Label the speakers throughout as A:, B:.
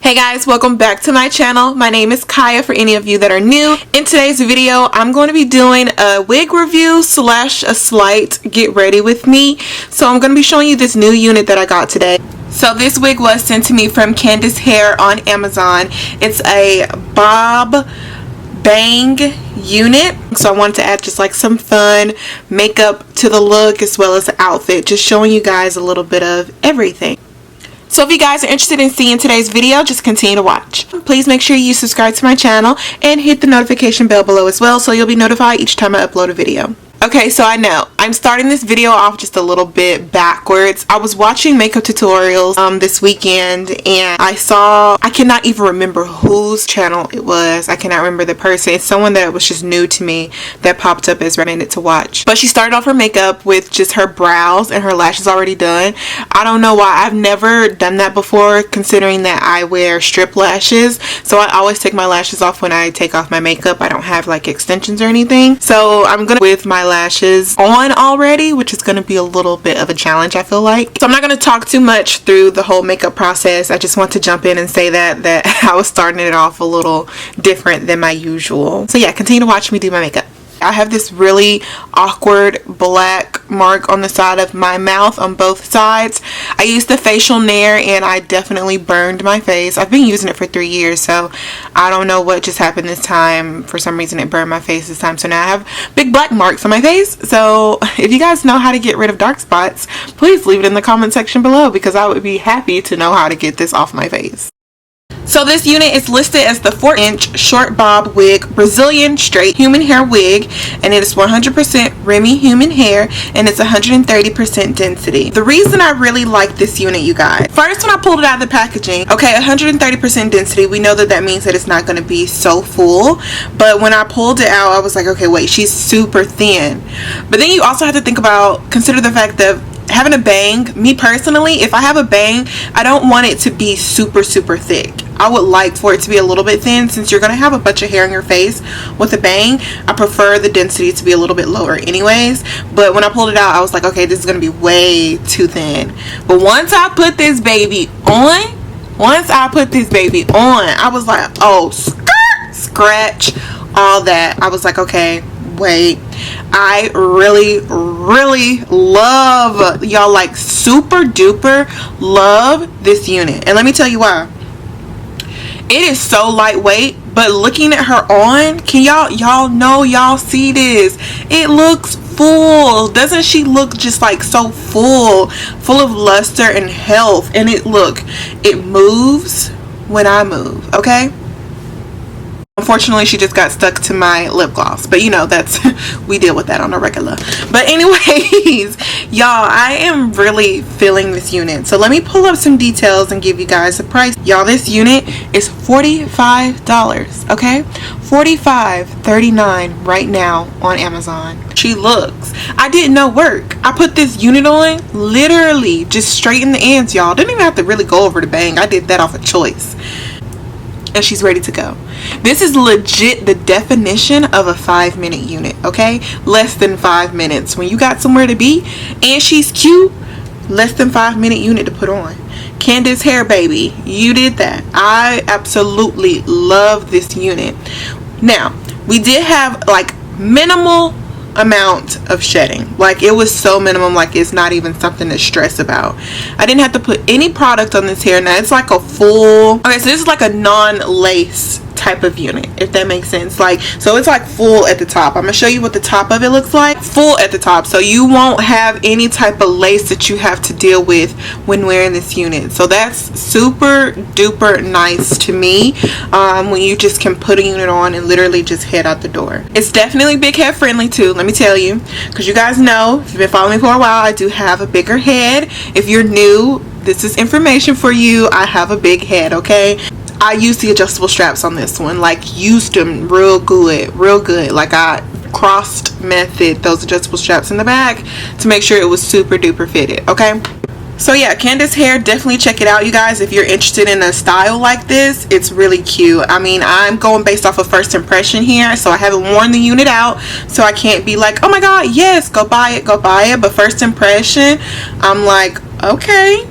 A: Hey guys, welcome back to my channel. My name is Kaya for any of you that are new. In today's video, I'm going to be doing a wig review slash a slight get ready with me. So I'm going to be showing you this new unit that I got today. So this wig was sent to me from KANDACE Hair on Amazon. It's a bob bang unit, so I wanted to add just like some fun makeup to the look as well as the outfit, just showing you guys a little bit of everything. So if you guys are interested in seeing today's video, just continue to watch. Please make sure you subscribe to my channel and hit the notification bell below as well so you'll be notified each time I upload a video. Okay, so I know I'm starting this video off just a little bit backwards. I was watching makeup tutorials this weekend and I cannot even remember whose channel it was. I cannot remember the person. It's someone that was just new to me that popped up as recommended to watch. But she started off her makeup with just her brows and her lashes already done. I don't know why. I've never done that before, considering that I wear strip lashes. So I always take my lashes off when I take off my makeup. I don't have like extensions or anything. So I'm gonna with my lashes on already, which is going to be a little bit of a challenge, I feel like. So I'm not going to talk too much through the whole makeup process. I just want to jump in and say that I was starting it off a little different than my usual. So yeah, continue to watch me do my makeup. I have this really awkward black mark on the side of my mouth on both sides. I used the facial Nair and I definitely burned my face. I've been using it for 3 years, so I don't know what just happened this time. For some reason it burned my face this time, so now I have big black marks on my face. So if you guys know how to get rid of dark spots, please leave it in the comment section below because I would be happy to know how to get this off my face. So this unit is listed as the 4-inch short bob wig Brazilian straight human hair wig, and it is 100% Remy human hair, and it's 130% density. The reason I really like this unit, you guys, first, when I pulled it out of the packaging, okay, 130% density, we know that that means that it's not going to be so full, but when I pulled it out, I was like, okay, wait, she's super thin. But then you also have to consider the fact that having a bang, me personally, if I have a bang, I don't want it to be super thick. I would like for it to be a little bit thin. Since you're going to have a bunch of hair on your face with a bang, I prefer the density to be a little bit lower anyways. But when I pulled it out, I was like, okay, this is going to be way too thin. But once I put this baby on, I was like, oh, scratch all that. I was like, okay, wait, I really love, y'all, like super duper love this unit. And let me tell you why. It is so lightweight, but looking at her on, can y'all know, y'all see this, it looks full. Doesn't she look just like so full of luster and health? And it moves when I move, okay? Unfortunately, she just got stuck to my lip gloss, but you know, that's we deal with that on a regular. But anyways, y'all, I am really feeling this unit. So let me pull up some details and give you guys the price. Y'all, this unit is $45, okay? $45.39 right now on Amazon. She looks, I didn't know work. I put this unit on literally just straight in the ends, y'all. Didn't even have to really go over the bang. I did that off of choice. And she's ready to go. This is legit the definition of a 5-minute unit, okay? Less than 5 minutes. When you got somewhere to be and she's cute, less than 5-minute unit to put on. KANDACE Hair, baby, you did that. I absolutely love this unit. Now, we did have like minimal amount of shedding. Like, it was so minimum, like it's not even something to stress about. I didn't have to put any product on this hair. Now it's like a full, okay, so this is like a non-lace type of unit, if that makes sense. Like, so it's like full at the top. I'm gonna show you what the top of it looks like. Full at the top, so you won't have any type of lace that you have to deal with when wearing this unit. So that's super duper nice to me, when you just can put a unit on and literally just head out the door. It's definitely big head friendly too, let me tell you, because you guys know, if you've been following me for a while, I do have a bigger head. If you're new, this is information for you. I have a big head, okay? I used the adjustable straps on this one, like used them real good. Like I crossed method those adjustable straps in the back to make sure it was super duper fitted, okay? So yeah, KANDACE Hair, definitely check it out, you guys. If you're interested in a style like this, it's really cute. I mean, I'm going based off of first impression here, so I haven't worn the unit out, so I can't be like, oh my god, yes, go buy it. But first impression, I'm like, okay,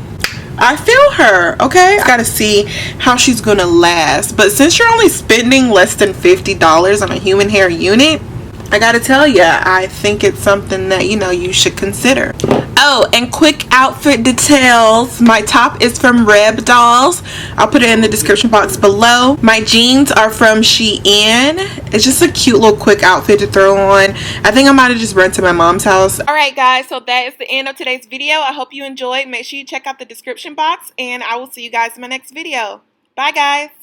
A: I feel her, okay? I gotta see how she's gonna last. But since you're only spending less than $50 on a human hair unit, I gotta tell ya, I think it's something that, you know, you should consider. Oh, and quick outfit details. My top is from Reb Dolls. I'll put it in the description box below. My jeans are from Shein. It's just a cute little quick outfit to throw on. I think I might have just run to my mom's house. Alright guys, so that is the end of today's video. I hope you enjoyed. Make sure you check out the description box, and I will see you guys in my next video. Bye guys.